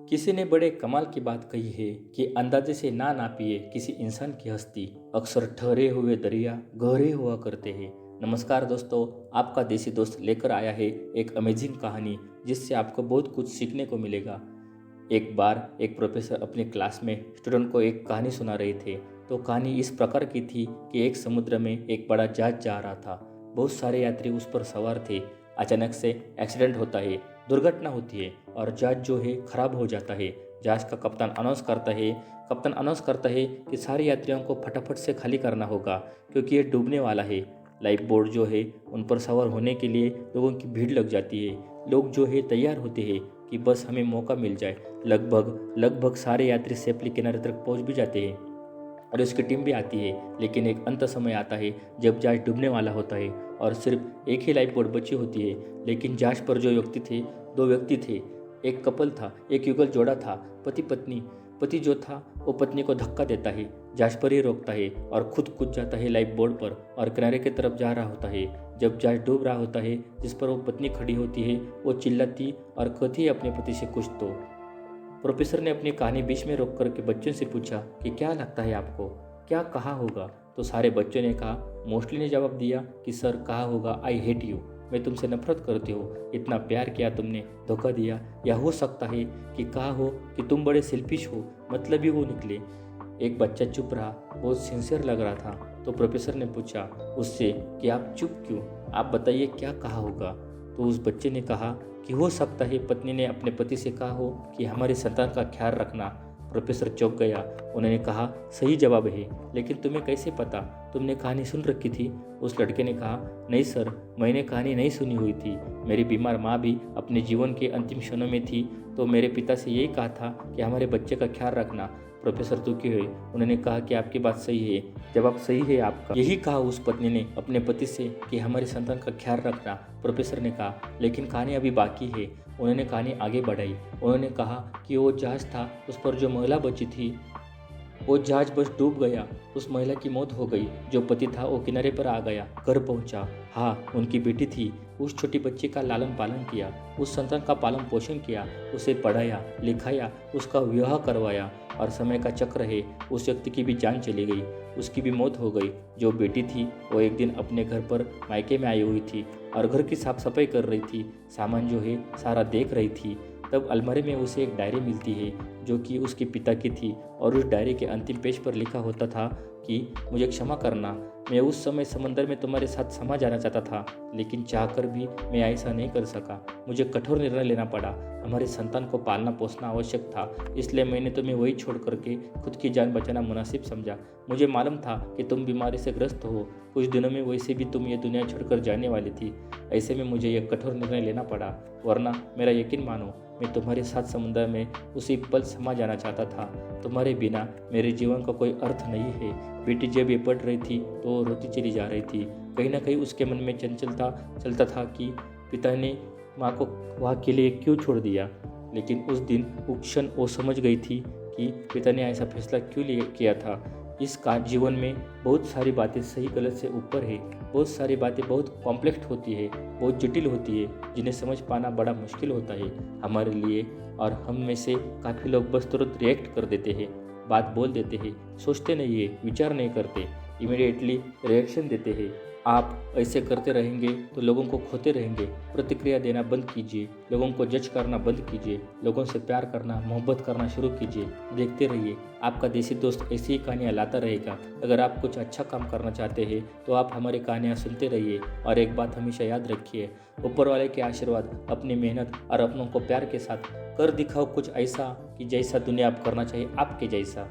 किसी ने बड़े कमाल की बात कही है कि अंदाजे से ना नापिए किसी इंसान की हस्ती। अक्सर ठहरे हुए दरिया गहरे हुआ करते हैं। नमस्कार दोस्तों, आपका देसी दोस्त लेकर आया है एक अमेजिंग कहानी जिससे आपको बहुत कुछ सीखने को मिलेगा। एक बार एक प्रोफेसर अपने क्लास में स्टूडेंट को एक कहानी सुना रहे थे। तो कहानी इस प्रकार की थी कि एक समुद्र में एक बड़ा जहाज जा रहा था। बहुत सारे यात्री उस पर सवार थे। अचानक से एक्सीडेंट होता है, दुर्घटना होती है और जहाज जो है खराब हो जाता है। जहाज का कप्तान अनाउंस करता है कि सारे यात्रियों को फटाफट से खाली करना होगा क्योंकि ये डूबने वाला है। लाइफ बोट जो है उन पर सवार होने के लिए लोगों की भीड़ लग जाती है। लोग जो है तैयार होते हैं कि बस हमें मौका मिल जाए। लगभग सारे यात्री सेफली किनारे तक पहुंच भी जाते हैं और उसकी टीम भी आती है। लेकिन एक अंत समय आता है जब जहाज डूबने वाला होता है और सिर्फ एक ही लाइफ बोट बची होती है। लेकिन जहाज पर जो व्यक्ति थे, दो व्यक्ति थे। एक कपल था, एक युगल जोड़ा था, पति पत्नी। पति जो था वो पत्नी को धक्का देता है, जहाज पर ही रोकता है और खुद कूद जाता है लाइफ बोट पर और किनारे की तरफ जा रहा होता है। जब जहाज डूब रहा होता है, जिस पर वो पत्नी खड़ी होती है, वो चिल्लाती और कहती है अपने पति से कुछ तो। प्रोफेसर ने अपनी कहानी बीच में रोक करके बच्चों से पूछा कि क्या लगता है आपको, क्या कहा होगा? तो सारे बच्चों ने कहा, मोस्टली ने जवाब दिया कि सर कहा होगा आई हेट यू, मैं तुमसे नफरत करती हूँ, इतना प्यार किया तुमने, धोखा दिया। या हो सकता है कि कहा हो कि तुम बड़े सेल्फिश हो, मतलब ही वो निकले। एक बच्चा चुप रहा, बहुत सिंसियर लग रहा था। तो प्रोफेसर ने पूछा उससे कि आप चुप क्यों, आप बताइए क्या कहा होगा? तो उस बच्चे ने कहा कि हो सकता है पत्नी ने अपने पति से कहा हो कि हमारी संतान का ख्याल रखना। प्रोफेसर चौंक गया। उन्होंने कहा सही जवाब है, लेकिन तुम्हें कैसे पता? तुमने कहानी सुन रखी थी? उस लड़के ने कहा नहीं सर, मैंने कहानी नहीं सुनी हुई थी। मेरी बीमार माँ भी अपने जीवन के अंतिम क्षणों में थी, तो मेरे पिता से यही कहा था कि हमारे बच्चे का ख्याल रखना। प्रोफेसर दुखी हुए। उन्होंने कहा कि आपकी बात सही है, जवाब सही है आपका। यही कहा उस पत्नी ने अपने पति से कि हमारी संतान का ख्याल रखना। प्रोफेसर ने कहा लेकिन कहानी अभी बाकी है। उन्होंने कहानी आगे बढ़ाई। उन्होंने कहा कि वो जहाज था, उस पर जो महिला बची थी, वो जहाज बस डूब गया। उस महिला की मौत हो गई। जो पति था वो किनारे पर आ गया, घर पहुंचा। हाँ, उनकी बेटी थी। उस छोटी बच्ची का लालन पालन किया, उस संतान का पालन पोषण किया, उसे पढ़ाया लिखाया, उसका विवाह करवाया। और समय का चक्र है, उस व्यक्ति की भी जान चली गई, उसकी भी मौत हो गई। जो बेटी थी वो एक दिन अपने घर पर मायके में आई हुई थी और घर की साफ सफाई कर रही थी, सामान जो है सारा देख रही थी। तब अलमारी में उसे एक डायरी मिलती है जो कि उसके पिता की थी और उस डायरी के अंतिम पेज पर लिखा होता था कि मुझे क्षमा करना, मैं उस समय समंदर में तुम्हारे साथ समा जाना चाहता था, लेकिन चाहकर भी मैं ऐसा नहीं कर सका। मुझे कठोर निर्णय लेना पड़ा। हमारे संतान को पालना पोसना आवश्यक था, इसलिए मैंने तुम्हें वही छोड़ करके खुद की जान बचाना मुनासिब समझा। मुझे मालूम था कि तुम बीमारी से ग्रस्त हो, कुछ दिनों में वैसे भी तुम ये दुनिया छोड़कर जाने वाली थी। ऐसे में मुझे यह कठोर निर्णय लेना पड़ा, वरना मेरा यकीन मानो मैं तुम्हारे साथ समुद्र में उसी पल समा जाना चाहता था। तुम्हारे बिना मेरे जीवन का कोई अर्थ नहीं है। बेटी जब ये पढ़ रही थी तो वो रोती चली जा रही थी। कहीं ना कहीं उसके मन में चलता था कि पिता ने माँ को वहाँ के लिए क्यों छोड़ दिया। लेकिन उस दिन उस क्षण वो समझ गई थी कि पिता ने ऐसा फैसला क्यों किया था। इस जीवन में बहुत सारी बातें सही गलत से ऊपर है। बहुत सारी बातें बहुत कॉम्प्लेक्स होती है, बहुत जटिल होती है, जिन्हें समझ पाना बड़ा मुश्किल होता है हमारे लिए। और हम में से काफ़ी लोग बस तुरंत रिएक्ट कर देते हैं, बात बोल देते हैं, सोचते नहीं है, विचार नहीं करते, इमीडिएटली रिएक्शन देते हैं। आप ऐसे करते रहेंगे तो लोगों को खोते रहेंगे। प्रतिक्रिया देना बंद कीजिए, लोगों को जज करना बंद कीजिए, लोगों से प्यार करना मोहब्बत करना शुरू कीजिए। देखते रहिए, आपका देसी दोस्त ऐसी ही कहानियाँ लाता रहेगा। अगर आप कुछ अच्छा काम करना चाहते हैं तो आप हमारी कहानियाँ सुनते रहिए। और एक बात हमेशा याद रखिए, ऊपर वाले के आशीर्वाद, अपनी मेहनत और अपनों को प्यार के साथ कर दिखाओ कुछ ऐसा कि जैसा दुनिया आप करना चाहिए आपके जैसा।